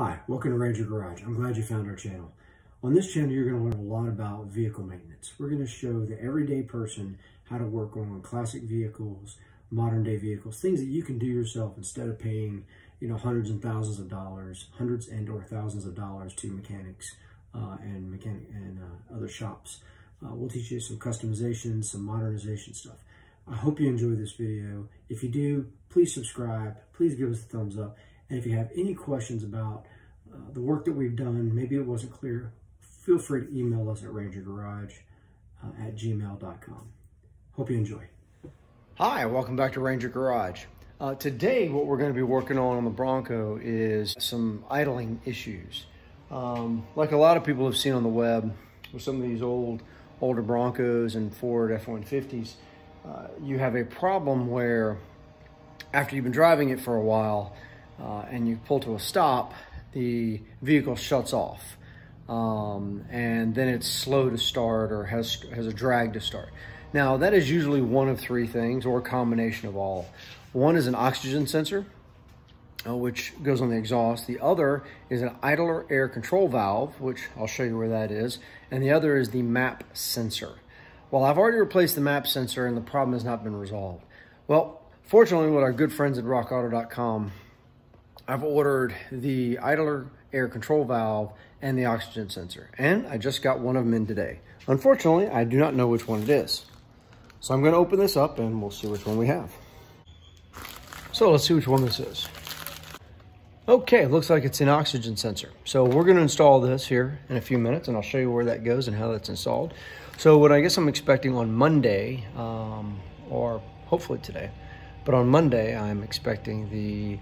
Hi, welcome to Ranger Garage. I'm glad you found our channel. On this channel, you're going to learn a lot about vehicle maintenance. We're going to show the everyday person how to work on classic vehicles, modern day vehicles, things that you can do yourself instead of paying, hundreds and thousands of dollars, hundreds and or thousands of dollars to mechanics and other shops. We'll teach you some customization, some modernization stuff. I hope you enjoy this video. If you do, please subscribe. Please give us a thumbs up. And if you have any questions about the work that we've done, maybe it wasn't clear, feel free to email us at rangergarage@gmail.com. Hope you enjoy. Hi, welcome back to Ranger Garage. Today, what we're going to be working on the Bronco is some idling issues. Like a lot of people have seen on the web with some of these older Broncos and Ford F-150s, you have a problem where after you've been driving it for a while and you pull to a stop, the vehicle shuts off. And then it's slow to start or has a drag to start. Now, that is usually one of three things or a combination of all. One is an oxygen sensor, which goes on the exhaust. The other is an idler air control valve, which I'll show you where that is. And the other is the map sensor. Well, I've already replaced the map sensor and the problem has not been resolved. Well, fortunately, with our good friends at rockauto.com, I've ordered the idler air control valve and the oxygen sensor, and I just got one of them in today. Unfortunately, I do not know which one it is. So I'm going to open this up and we'll see which one we have. So let's see which one this is. Okay, looks like it's an oxygen sensor. So we're going to install this here in a few minutes, and I'll show you where that goes and how that's installed. So what I guess I'm expecting on Monday, or hopefully today, but on Monday I'm expecting the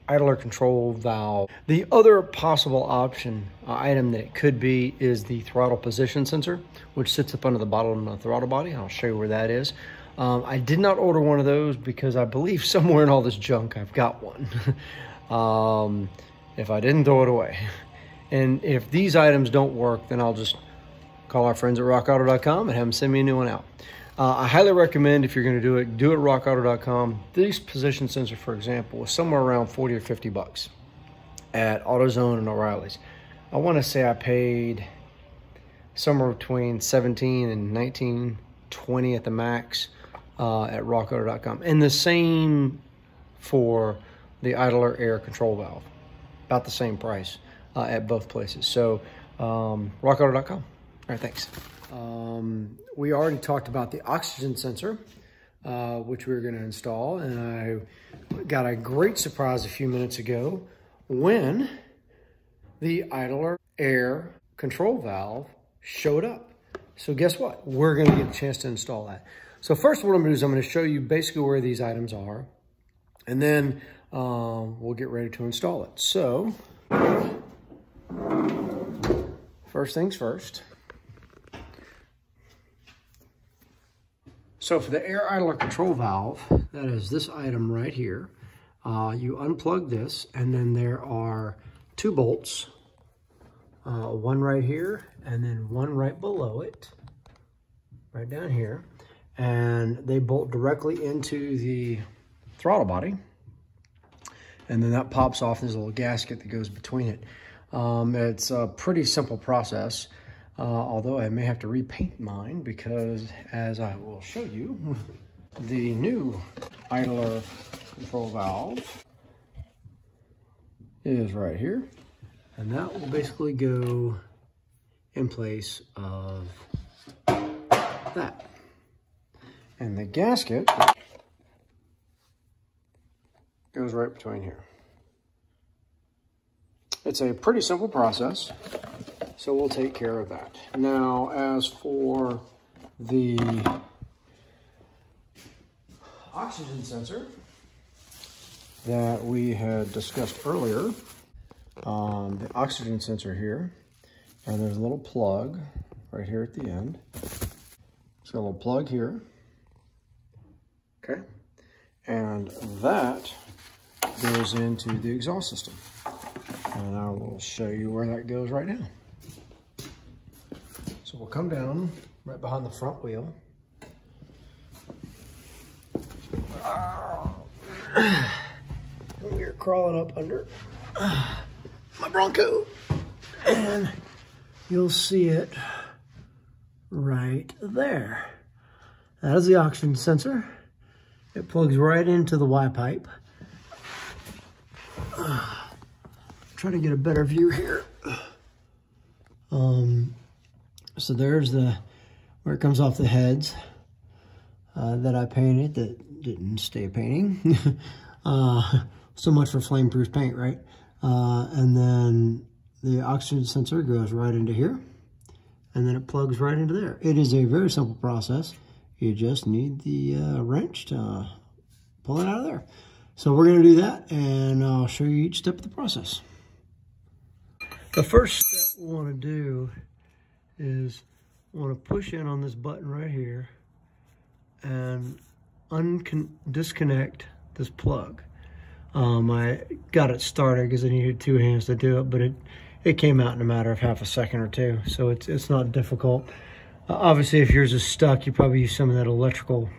idler control valve. The other possible option item that it could be is the throttle position sensor, which sits up under the bottom of the throttle body, and I'll show you where that is. I did not order one of those because I believe somewhere in all this junk I've got one. If I didn't throw it away. And if these items don't work, then I'll just call our friends at rockauto.com and have them send me a new one out. I highly recommend, if you're going to do it at rockauto.com. This position sensor, for example, was somewhere around 40 or 50 bucks at AutoZone and O'Reilly's. I want to say I paid somewhere between 17 and 19, 20 at the max at rockauto.com. And the same for the idler air control valve. About the same price at both places. So rockauto.com. All right, thanks. We already talked about the oxygen sensor, which we were going to install, and I got a great surprise a few minutes ago when the idler air control valve showed up. So guess what? We're going to get a chance to install that. So first, what I'm going to do is I'm going to show you basically where these items are, and then we'll get ready to install it. So first things first. So for the air idler control valve, that is this item right here. You unplug this, and then there are two bolts, one right here, and then one right below it, right down here. And they bolt directly into the throttle body. And then that pops off. There's a little gasket that goes between it. It's a pretty simple process. Although I may have to repaint mine because, as I will show you, the new idler control valve is right here. And that will basically go in place of that. And the gasket goes right between here. It's a pretty simple process. So we'll take care of that. Now, as for the oxygen sensor that we had discussed earlier, the oxygen sensor here, and there's a little plug right here at the end. It's got a little plug here, okay? And that goes into the exhaust system. And I will show you where that goes right now. So we'll come down right behind the front wheel. We're crawling up under. my Bronco. And you'll see it right there. That is the oxygen sensor. It plugs right into the Y pipe. Try to get a better view here. So there's where it comes off the heads that I painted that didn't stay painting. So much for flame-proof paint, right? And then the oxygen sensor goes right into here, and then it plugs right into there. It is a very simple process. You just need the wrench to pull it out of there. So we're going to do that, and I'll show you each step of the process. The first step we want to do is we want to push in on this button right here and disconnect this plug. I got it started because I needed 2 hands to do it, but it came out in a matter of half a second or two, so it's not difficult. Obviously, if yours is stuck, you probably use some of that electrical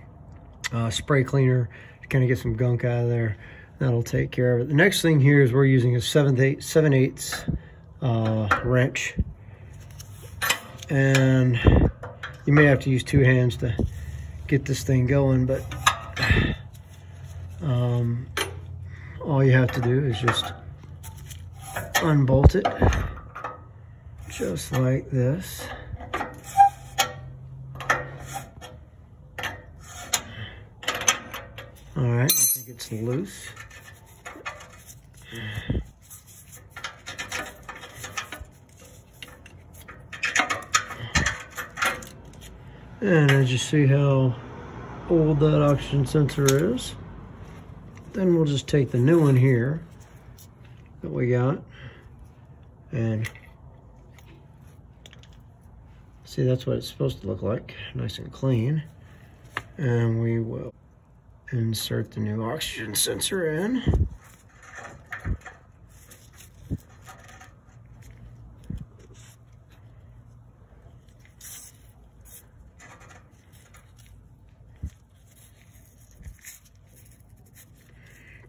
spray cleaner to kind of get some gunk out of there. That'll take care of it. The next thing here is we're using a 7/8 wrench, and you may have to use 2 hands to get this thing going, but all you have to do is just unbolt it just like this. All right, I think it's loose. And as you see how old that oxygen sensor is, then we'll just take the new one here that we got, and see, that's what it's supposed to look like, nice and clean. And we will insert the new oxygen sensor in.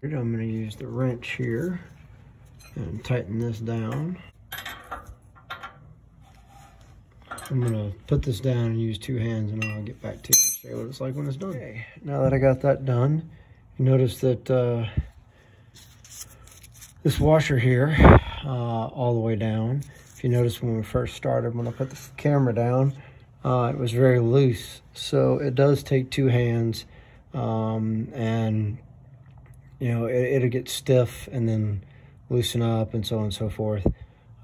I'm going to use the wrench here and tighten this down. I'm going to put this down and use 2 hands, and I'll get back to it and show you what it's like when it's done. Okay, now that I got that done, you notice that this washer here, all the way down, if you notice when we first started, when I put the camera down, it was very loose. So it does take 2 hands, and you know, it'll get stiff and then loosen up and so on and so forth.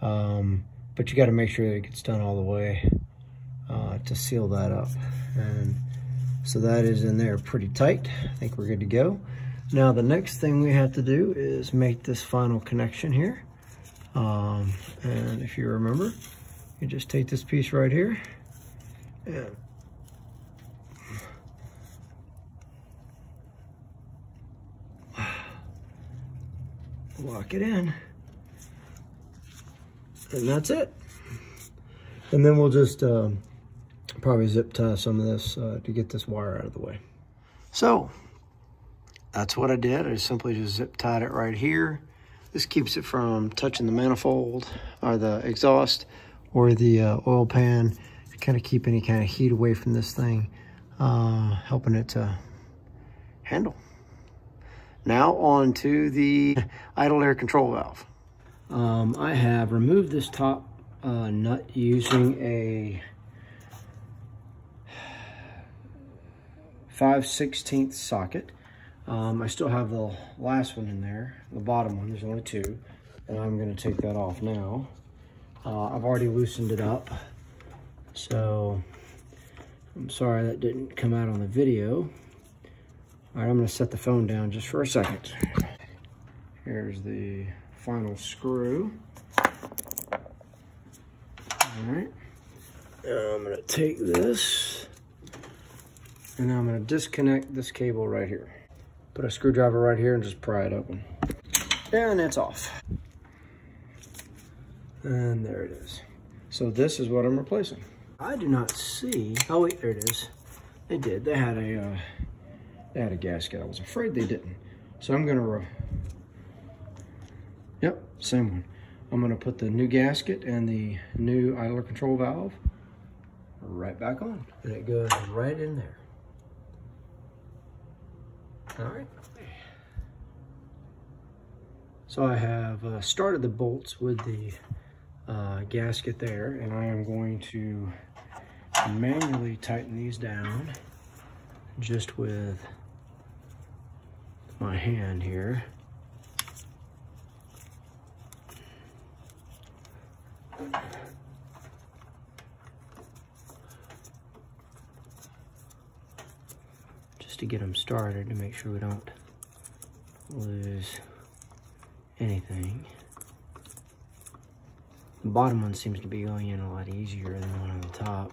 But you got to make sure that it gets done all the way to seal that up. And so that is in there pretty tight. I think we're good to go. Now the next thing we have to do is make this final connection here. And if you remember, you just take this piece right here and lock it in, and that's it. And then we'll just probably zip tie some of this to get this wire out of the way. So that's what I did. I simply just zip tied it right here. This keeps it from touching the manifold or the exhaust or the oil pan, to kind of keep any kind of heat away from this thing, helping it to handle. Now on to the idle air control valve. I have removed this top nut using a 5/16 socket. I still have the last one in there, the bottom one, there's only 2, and I'm going to take that off now. I've already loosened it up, so I'm sorry that didn't come out on the video. All right, I'm going to set the phone down just for a second. Here's the final screw. All right, now I'm going to take this, and I'm going to disconnect this cable right here. Put a screwdriver right here and just pry it open. And it's off. And there it is. So this is what I'm replacing. I do not see, oh wait, there it is. They did, they had a gasket. I was afraid they didn't. So I'm gonna, yep, same one. I'm going to put the new gasket and the new idler control valve right back on. And it goes right in there. All right. So I have started the bolts with the gasket there, and I am going to manually tighten these down just with my hand here. Just to get them started, to make sure we don't lose anything. The bottom one seems to be going in a lot easier than the one on the top.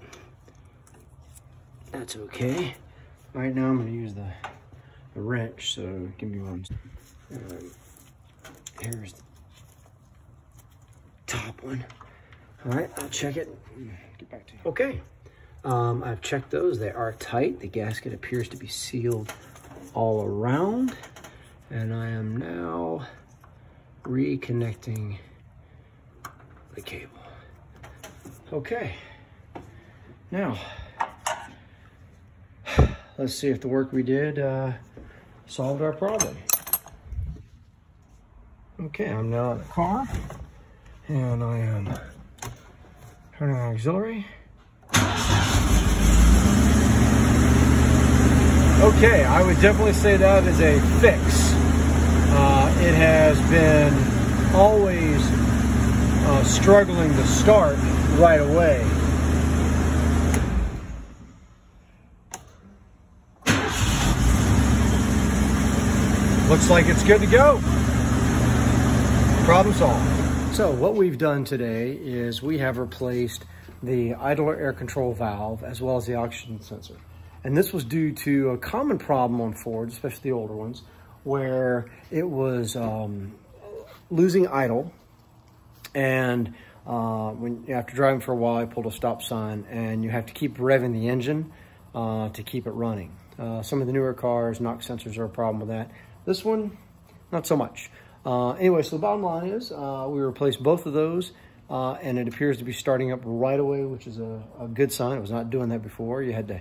That's okay. Right now I'm going to use the wrench, so give me one. Here's the top one. All right, I'll check it. Get back to you. Okay, I've checked those. They are tight. The gasket appears to be sealed all around, and I am now reconnecting the cable. Okay, now let's see if the work we did solved our problem. Okay, I'm now in the car, and I am turning on auxiliary. Okay, I would definitely say that is a fix. It has been always struggling to start right away. Looks like it's good to go. Problem solved. So what we've done today is we have replaced the idler air control valve as well as the oxygen sensor. And this was due to a common problem on Ford, especially the older ones, where it was losing idle. And when after driving for a while, I pulled a stop sign, and you have to keep revving the engine to keep it running. Some of the newer cars, knock sensors are a problem with that. This one, not so much. Anyway, so the bottom line is we replaced both of those, and it appears to be starting up right away, which is a good sign. It was not doing that before. You had to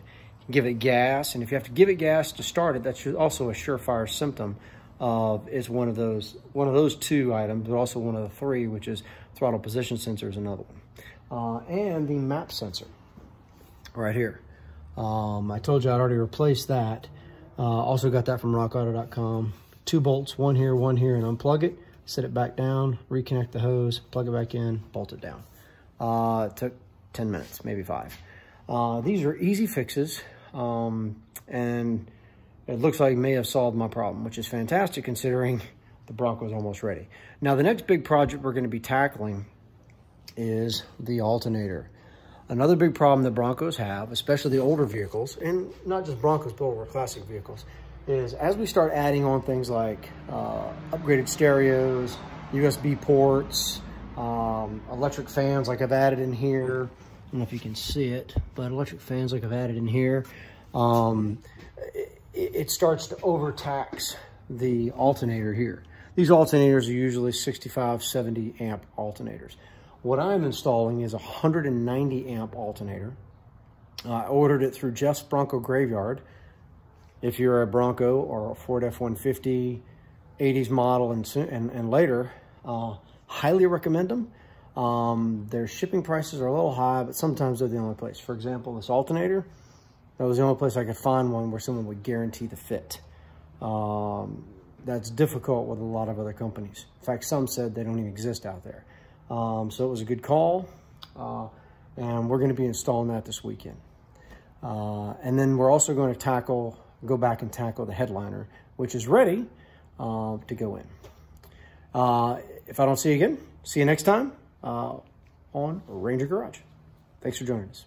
give it gas, and if you have to give it gas to start it, that's also a surefire symptom of it's one of those two items, but also one of the three, which is throttle position sensor is another one, and the map sensor right here. I told you I'd already replaced that. Also got that from rockauto.com. 2 bolts, one here, and unplug it, set it back down, reconnect the hose, plug it back in, bolt it down. It took 10 minutes, maybe 5. These are easy fixes, and it looks like it may have solved my problem, which is fantastic considering the Bronco is almost ready. Now, the next big project we're going to be tackling is the alternator. Another big problem that Broncos have, especially the older vehicles, and not just Broncos, but older classic vehicles, is as we start adding on things like upgraded stereos, USB ports, electric fans like I've added in here. I don't know if you can see it, but electric fans like I've added in here. It starts to overtax the alternator here. These alternators are usually 65, 70 amp alternators. What I'm installing is a 190 amp alternator. I ordered it through Jeff's Bronco Graveyard. If you're a Bronco or a Ford F-150, 80s model and later, highly recommend them. Their shipping prices are a little high, but sometimes they're the only place. For example, this alternator, that was the only place I could find one where someone would guarantee the fit. That's difficult with a lot of other companies. In fact, some said they don't even exist out there. So it was a good call, and we're going to be installing that this weekend. And then we're also going to go back and tackle the headliner, which is ready to go in. If I don't see you again, see you next time on Ranger Garage. Thanks for joining us.